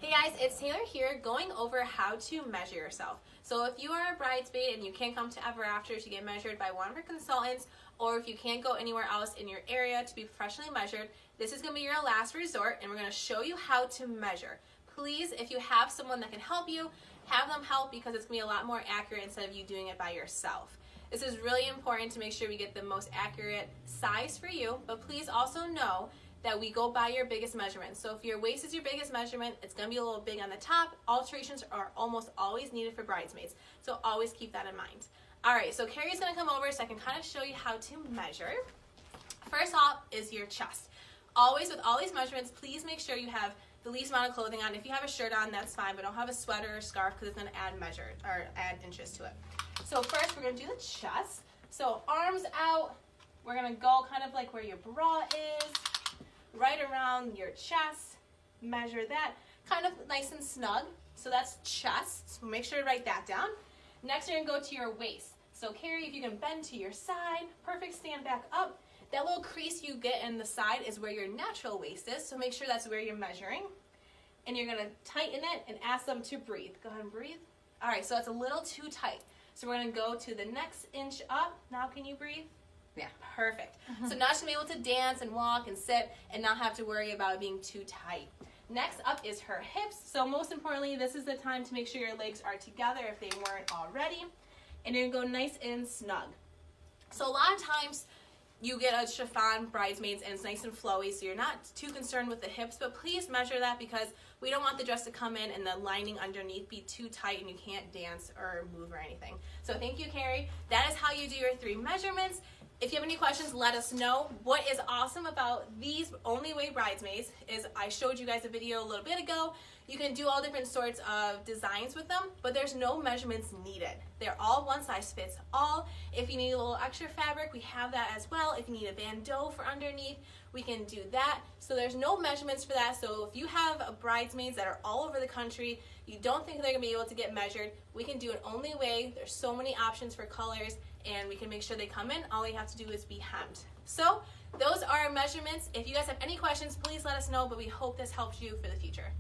Hey guys, it's Taylor here going over how to measure yourself. So if you are a bridesmaid and you can't come to Ever After to get measured by one of our consultants, or if you can't go anywhere else in your area to be professionally measured, this is going to be your last resort and we're going to show you how to measure. Please, if you have someone that can help you, have them help because it's going to be a lot more accurate instead of you doing it by yourself. This is really important to make sure we get the most accurate size for you, but please also know that we go by your biggest measurement. So if your waist is your biggest measurement, it's gonna be a little big on the top. Alterations are almost always needed for bridesmaids, so always keep that in mind. All right, so Carrie's gonna come over so I can kind of show you how to measure. First off is your chest. Always with all these measurements, please make sure you have the least amount of clothing on. If you have a shirt on, that's fine, but don't have a sweater or scarf because it's gonna add inches to it. So first we're gonna do the chest. So arms out, we're gonna go kind of like where your bra is, right around your chest, measure that, kind of nice and snug. So that's chest, so make sure to write that down. Next you're gonna go to your waist. So Carrie, if you can bend to your side, perfect, stand back up. That little crease you get in the side is where your natural waist is, so make sure that's where you're measuring. And you're gonna tighten it and ask them to breathe. Go ahead and breathe. All right, so it's a little too tight. So we're gonna go to the next inch up. Now can you breathe? Yeah, perfect. So now she's gonna be able to dance and walk and sit and not have to worry about it being too tight. Next up is her hips. So most importantly, this is the time to make sure your legs are together if they weren't already. And you're gonna go nice and snug. So a lot of times you get a chiffon bridesmaids and it's nice and flowy, so you're not too concerned with the hips, but please measure that because we don't want the dress to come in and the lining underneath be too tight and you can't dance or move or anything. So thank you, Carrie. That is how you do your 3 measurements. If you have any questions, let us know. What is awesome about these Only Way bridesmaids is I showed you guys a video a little bit ago. You can do all different sorts of designs with them, but there's no measurements needed. They're all one size fits all. If you need a little extra fabric, we have that as well. If you need a bandeau for underneath, we can do that. So there's no measurements for that. So if you have bridesmaids that are all over the country, you don't think they're gonna be able to get measured, we can do it Only Way. There's so many options for colors and we can make sure they come in. All you have to do is be hemmed. So those are our measurements. If you guys have any questions, please let us know, but we hope this helps you for the future.